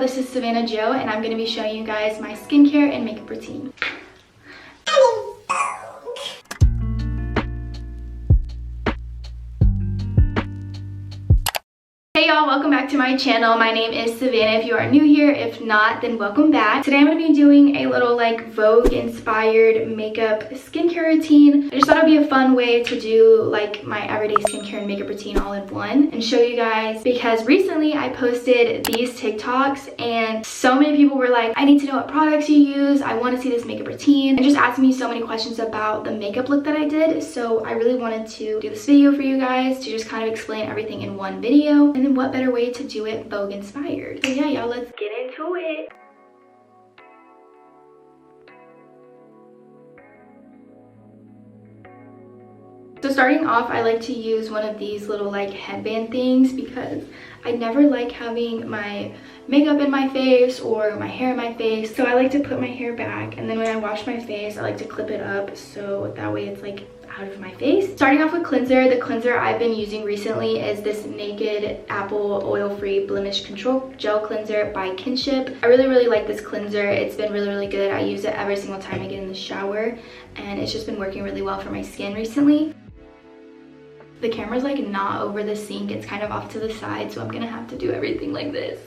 this is Savannah Joe, and I'm going to be showing you guys my skincare and makeup routine. Hey y'all, welcome back to my channel. My name is Savannah if you are new here. If not, then welcome back. Today I'm going to be doing a little like Vogue inspired makeup skincare routine. I just thought it would be a fun way to do like my everyday skincare and makeup routine all in one and show you guys, because recently I posted these TikToks and so many people were like, I need to know what products you use, I want to see this makeup routine, and just asking me so many questions about the makeup look that I did. So I really wanted to do this video for you guys to just kind of explain everything in one video. And then what better way to do it Vogue inspired? So yeah, y'all, let's get into it. So starting off, I like to use one of these little like headband things because I never like having my makeup in my face or my hair in my face. So I like to put my hair back, and then when I wash my face, I like to clip it up so that way it's like out of my face. Starting off with cleanser, the cleanser I've been using recently is this Naked Apple Oil-Free Blemish Control Gel Cleanser by Kinship. I really like this cleanser. It's been really good. I use it every single time I get in the shower, and it's just been working really well for my skin recently. The camera's like not over the sink, it's kind of off to the side, so I'm gonna have to do everything like this.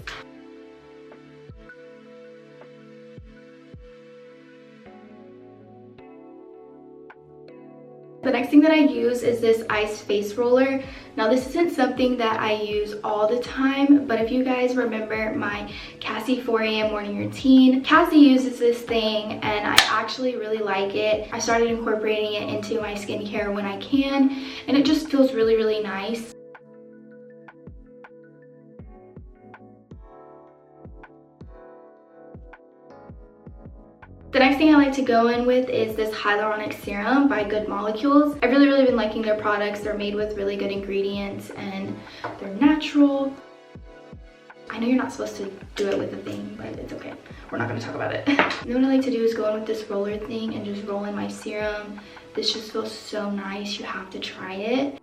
The next thing that I use is this Ice Face Roller. Now this isn't something that I use all the time, but if you guys remember my Cassie 4 a.m. morning routine, Cassie uses this thing and I actually really like it. I started incorporating it into my skincare when I can, and it just feels really nice. The next thing I like to go in with is this hyaluronic serum by Good Molecules. I've really been liking their products. They're made with really good ingredients and they're natural. I know you're not supposed to do it with a thing, but it's okay. We're not going to talk about it. And then what I like to do is go in with this roller thing and just roll in my serum. This just feels so nice. You have to try it.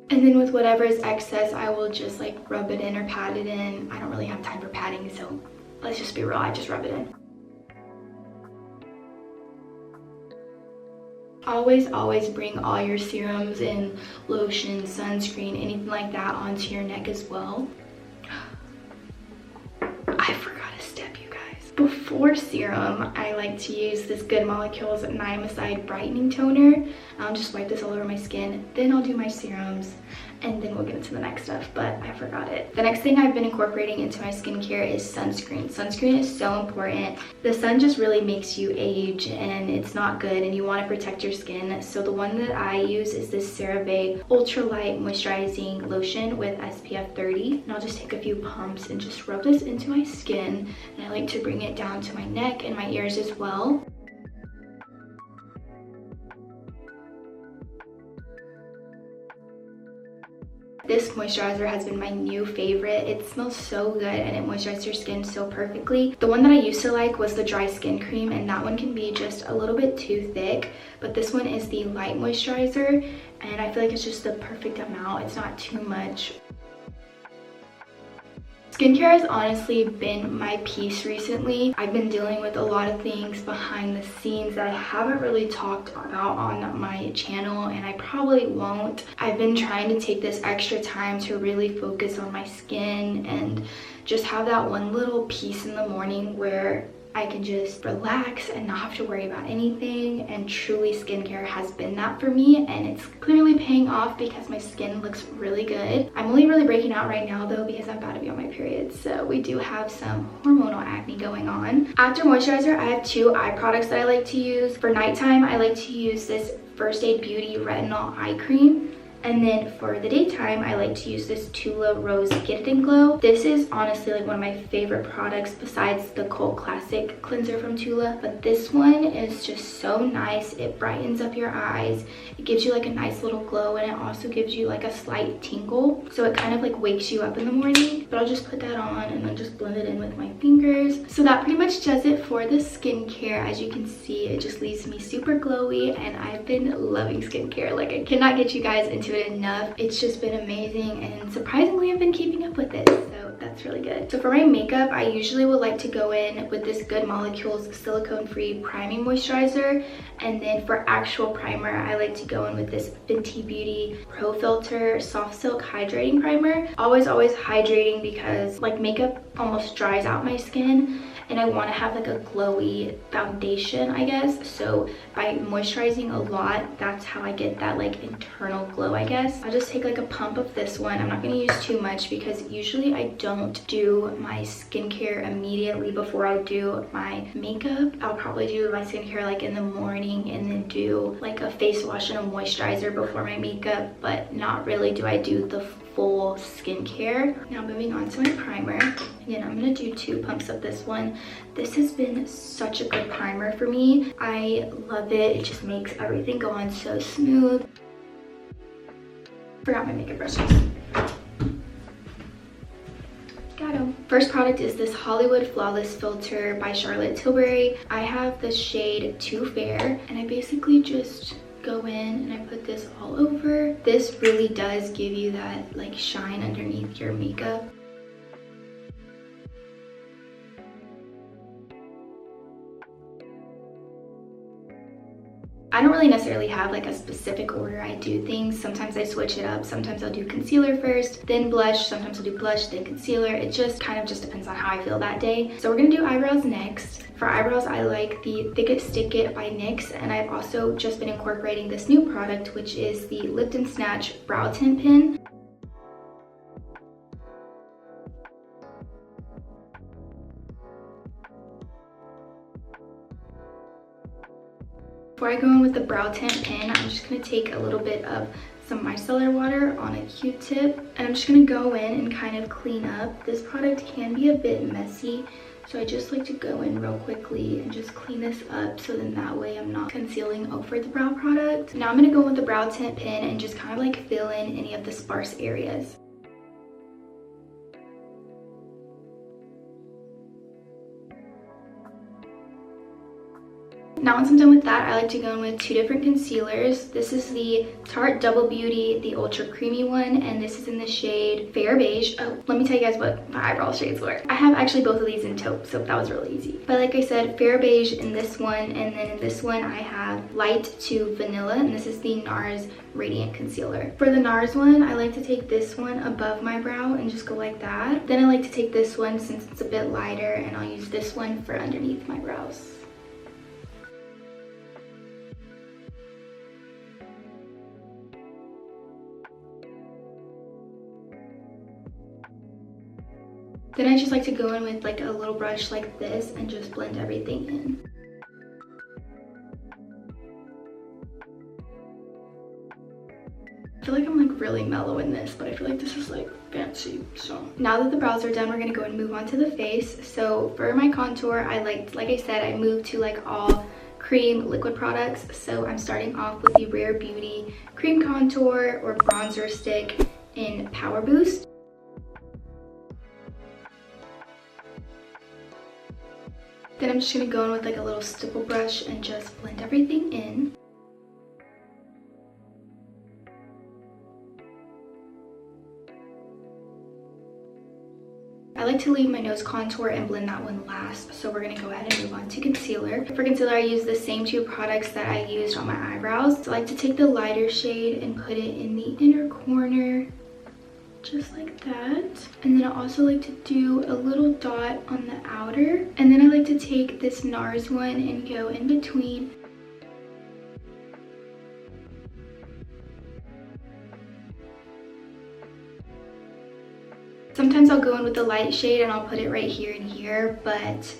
And then with whatever is excess, I will just like rub it in or pat it in. I don't really have time for patting, so let's just be real, I just rub it in. Always bring all your serums and lotion, sunscreen, anything like that onto your neck as well. I forgot a step, you guys. Before serum, I like to use this Good Molecules Niacinamide Brightening Toner. I'll just wipe this all over my skin, then I'll do my serums, and then we'll get into the next stuff, but I forgot it. The next thing I've been incorporating into my skincare is sunscreen. Sunscreen is so important. The sun just really makes you age, and it's not good, and you want to protect your skin. So the one that I use is this SavWay Ultralight Moisturizing Lotion with SPF 30. And I'll just take a few pumps and just rub this into my skin, and I like to bring it down to my neck and my ears as well. This moisturizer has been my new favorite. It smells so good and it moisturizes your skin so perfectly. The one that I used to like was the dry skin cream, and that one can be just a little bit too thick, but this one is the light moisturizer, and I feel like it's just the perfect amount. It's not too much. Skincare has honestly been my piece recently. I've been dealing with a lot of things behind the scenes that I haven't really talked about on my channel, and I probably won't. I've been trying to take this extra time to really focus on my skin and just have that one little piece in the morning where I can just relax and not have to worry about anything, and truly skincare has been that for me, and it's clearly paying off because my skin looks really good. I'm only really breaking out right now though because I'm about to be on my period, so we do have some hormonal acne going on. After moisturizer, I have two eye products that I like to use. For nighttime, I like to use this First Aid Beauty Retinol Eye Cream. And then for the daytime, I like to use this Tula Rose Get and Glow. This is honestly like one of my favorite products besides the Cult Classic cleanser from Tula. But this one is just so nice. It brightens up your eyes. It gives you like a nice little glow, and it also gives you like a slight tingle. So it kind of like wakes you up in the morning. But I'll just put that on and then just blend it in with my fingers. So that pretty much does it for the skincare. As you can see, it just leaves me super glowy, and I've been loving skincare. Like, I cannot get you guys into it enough. It's just been amazing, and surprisingly I've been keeping up with it, so that's really good. So for my makeup, I usually would like to go in with this Good Molecules silicone-free priming moisturizer, and then for actual primer, I like to go in with this Fenty Beauty Pro Filter Soft Silk Hydrating Primer. Always hydrating, because like makeup almost dries out my skin, and I want to have like a glowy foundation, I guess. So by moisturizing a lot, that's how I get that like internal glow, I guess. I'll just take like a pump of this one. I'm not going to use too much because usually I don't do my skincare immediately before I do my makeup. I'll probably do my skincare like in the morning and then do like a face wash and a moisturizer before my makeup, but not really do I do the full skincare. Now moving on to my primer. Again, I'm gonna do 2 pumps of this one. This has been such a good primer for me. I love it. It just makes everything go on so smooth. Forgot my makeup brushes. Got 'em. First product is this Hollywood Flawless Filter by Charlotte Tilbury. I have the shade Too Fair, and I basically just go in and I put this all over. This really does give you that like shine underneath your makeup. I don't really necessarily have like a specific order I do things. Sometimes I switch it up. Sometimes I'll do concealer first, then blush. Sometimes I'll do blush, then concealer. It just kind of just depends on how I feel that day. So we're gonna do eyebrows next. For eyebrows, I like the Thick It Stick It by NYX, and I've also just been incorporating this new product, which is the Lift and Snatch Brow Tint Pen. Before I go in with the brow tint pen, I'm just going to take a little bit of some micellar water on a Q-tip, and I'm just going to go in and kind of clean up. This product can be a bit messy, so I just like to go in real quickly and just clean this up, so then that way I'm not concealing over the brow product. Now I'm going to go with the brow tint pen and just kind of like fill in any of the sparse areas. Now once I'm done with that, I like to go in with 2 different concealers. This is the Tarte Double Beauty, the Ultra Creamy one, and this is in the shade Fair Beige. Oh, let me tell you guys what my eyebrow shades were. I have actually both of these in taupe, so that was really easy. But like I said, Fair Beige in this one, and then in this one I have Light to Vanilla, and this is the NARS Radiant Concealer. For the NARS one, I like to take this one above my brow and just go like that. Then I like to take this one since it's a bit lighter, and I'll use this one for underneath my brows. Then I just like to go in with like a little brush like this and just blend everything in. I feel like I'm like really mellow in this, but I feel like this is like fancy. So now that the brows are done, we're gonna go and move on to the face. So for my contour, like I said, I moved to like all cream liquid products. So I'm starting off with the Rare Beauty Cream Contour or Bronzer Stick in Power Boost. Then I'm just going to go in with like a little stipple brush and just blend everything in. I like to leave my nose contour and blend that one last, so we're going to go ahead and move on to concealer. For concealer, I use the same 2 products that I used on my eyebrows. So I like to take the lighter shade and put it in the inner corner, just like that. And then I also like to do a little dot on the outer, and then I like to take this NARS one and go in between. Sometimes I'll go in with the light shade and I'll put it right here and here, but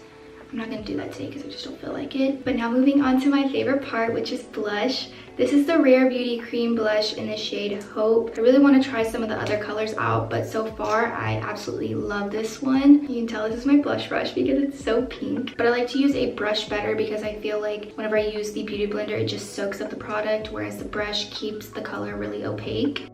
I'm not gonna do that today because I just don't feel like it. But now moving on to my favorite part, which is blush. This is the Rare Beauty Cream Blush in the shade Hope. I really want to try some of the other colors out, but so far I absolutely love this one. You can tell this is my blush brush because it's so pink. But I like to use a brush better because I feel like whenever I use the Beauty Blender, it just soaks up the product, whereas the brush keeps the color really opaque.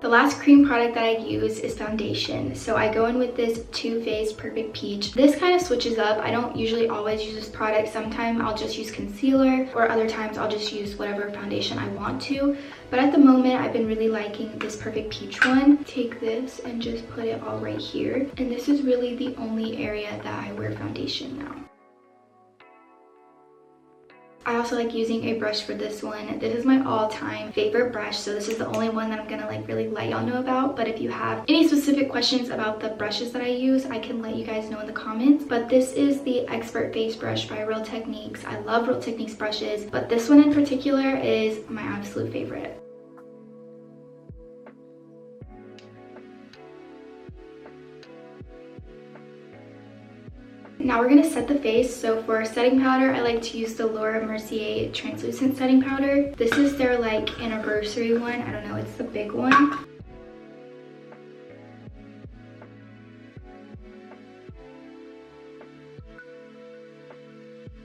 The last cream product that I use is foundation. So I go in with this Too Faced Perfect Peach. This kind of switches up. I don't usually always use this product. Sometimes I'll just use concealer, or other times I'll just use whatever foundation I want to. But at the moment, I've been really liking this Perfect Peach one. Take this and just put it all right here. And this is really the only area that I wear foundation now. I also like using a brush for this one. This is my all-time favorite brush, so this is the only one that I'm gonna like really let y'all know about. But if you have any specific questions about the brushes that I use, I can let you guys know in the comments. But this is the Expert Face Brush by Real Techniques. I love Real Techniques brushes, but this one in particular is my absolute favorite. Now we're gonna set the face. So for setting powder, I like to use the Laura Mercier translucent setting powder. This is their like anniversary one. I don't know, it's the big one.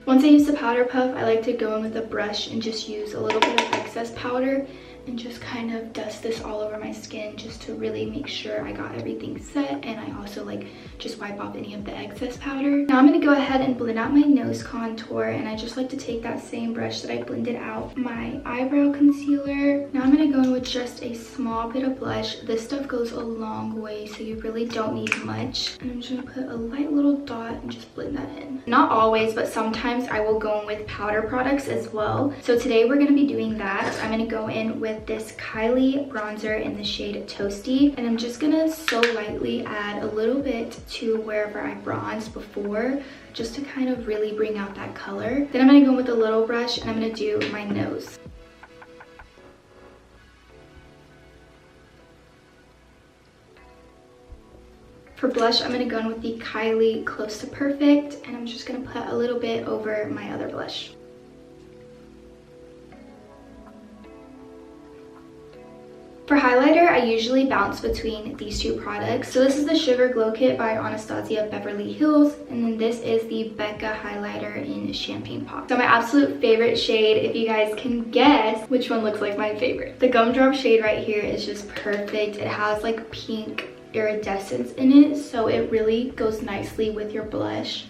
Once I use the powder puff, I like to go in with a brush and just use a little bit of excess powder and just kind of dust this all over my skin just to really make sure I got everything set, and I also like just wipe off any of the excess powder. Now I'm going to go ahead and blend out my nose contour, and I just like to take that same brush that I blended out my eyebrow concealer. Now I'm going to go in with just a small bit of blush. This stuff goes a long way, so you really don't need much. And I'm just going to put a light little dot and just blend that in. Not always, but sometimes I will go in with powder products as well. So today we're going to be doing that. I'm going to go in with this Kylie bronzer in the shade Toasty, and I'm just gonna so lightly add a little bit to wherever I bronzed before, just to kind of really bring out that color. Then I'm gonna go with a little brush and I'm gonna do my nose. For blush, I'm gonna go in with the Kylie Close to Perfect, and I'm just gonna put a little bit over my other blush. For highlighter, I usually bounce between these two products. So this is the Sugar Glow Kit by Anastasia Beverly Hills, and then this is the Becca highlighter in Champagne Pop. So my absolute favorite shade, if you guys can guess which one looks like my favorite. The Gumdrop shade right here is just perfect. It has like pink iridescence in it, so it really goes nicely with your blush.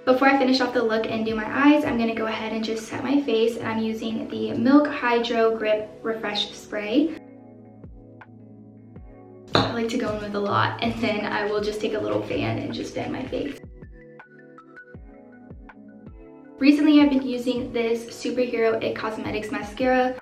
Before I finish off the look and do my eyes, I'm gonna go ahead and just set my face, and I'm using the Milk Hydro Grip Refresh Spray. I like to go in with a lot, and then I will just take a little fan and just fan my face. Recently, I've been using this Superhero It Cosmetics mascara.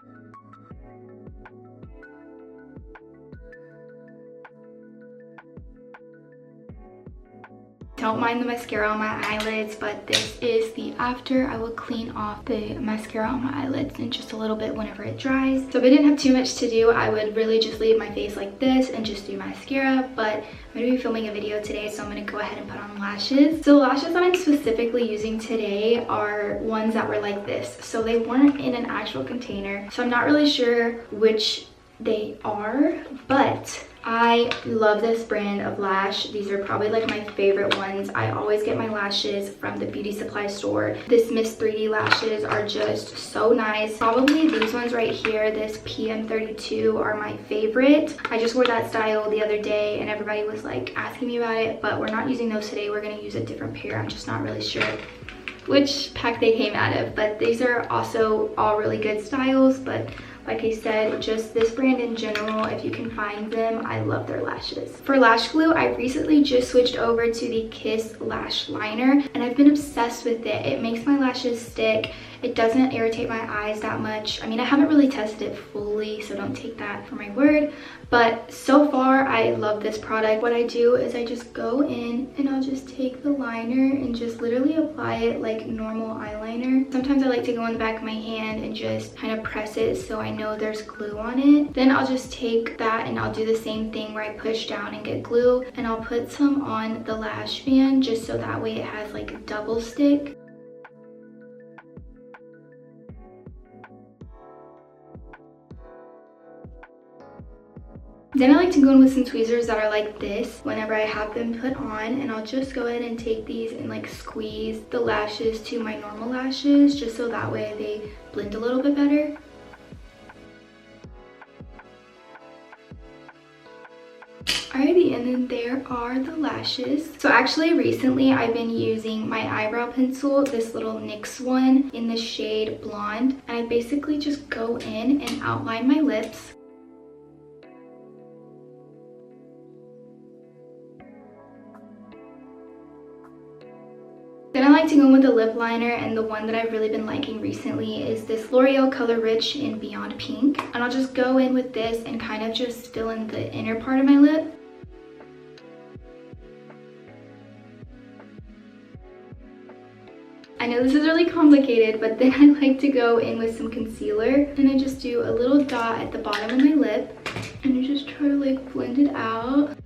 Don't mind the mascara on my eyelids, but this is the after. I will clean off the mascara on my eyelids in just a little bit whenever it dries. So if I didn't have too much to do, I would really just leave my face like this and just do mascara, but I'm going to be filming a video today, so I'm going to go ahead and put on lashes. So the lashes that I'm specifically using today are ones that were like this. So they weren't in an actual container, so I'm not really sure which they are, but I love this brand of lash. These are probably like my favorite ones. I always get my lashes from the beauty supply store. This Miss 3D lashes are just so nice. Probably these ones right here, this PM32, are my favorite. I just wore that style the other day and everybody was like asking me about it, but we're not using those today. We're gonna use a different pair. I'm just not really sure which pack they came out of, but these are also all really good styles. But like I said, just this brand in general, if you can find them, I love their lashes. For lash glue, I recently just switched over to the Kiss Lash Liner, and I've been obsessed with it. It makes my lashes stick. It doesn't irritate my eyes that much. I mean, I haven't really tested it fully, so don't take that for my word. But so far, I love this product. What I do is I just go in and I'll just take the liner and just literally apply it like normal eyeliner. Sometimes I like to go in the back of my hand and just kind of press it so I know there's glue on it. Then I'll just take that and I'll do the same thing where I push down and get glue, and I'll put some on the lash band just so that way it has like a double stick. Then I like to go in with some tweezers that are like this whenever I have them put on, and I'll just go ahead and take these and like squeeze the lashes to my normal lashes just so that way they blend a little bit better. Alrighty, and then there are the lashes. So actually recently I've been using my eyebrow pencil, this little NYX one in the shade Blonde, and I basically just go in and outline my lips. Then I like to go in with a lip liner, and the one that I've really been liking recently is this L'Oreal Color Rich in Beyond Pink. And I'll just go in with this and kind of just fill in the inner part of my lip. I know this is really complicated, but then I like to go in with some concealer and I just do a little dot at the bottom of my lip and I just try to like blend it out.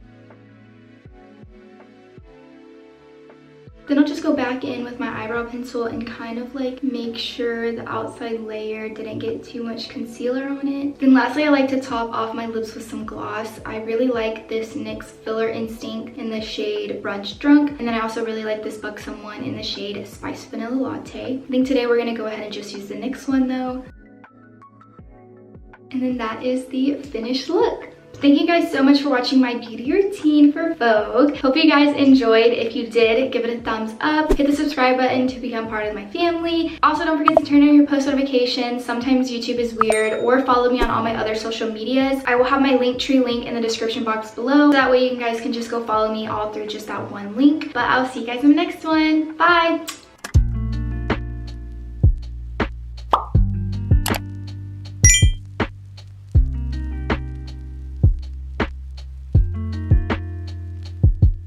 Then I'll just go back in with my eyebrow pencil and kind of like make sure the outside layer didn't get too much concealer on it. Then lastly, I like to top off my lips with some gloss. I really like this NYX Filler Instinct in the shade Brunch Drunk. And then I also really like this Buxom one in the shade Spice Vanilla Latte. I think today we're gonna go ahead and just use the NYX one though. And then that is the finished look. Thank you guys so much for watching my beauty routine for Vogue. Hope you guys enjoyed. If you did, give it a thumbs up. Hit the subscribe button to become part of my family. Also, don't forget to turn on your post notifications. Sometimes YouTube is weird. Or follow me on all my other social medias. I will have my Linktree link in the description box below. That way you guys can just go follow me all through just that one link. But I'll see you guys in the next one. Bye!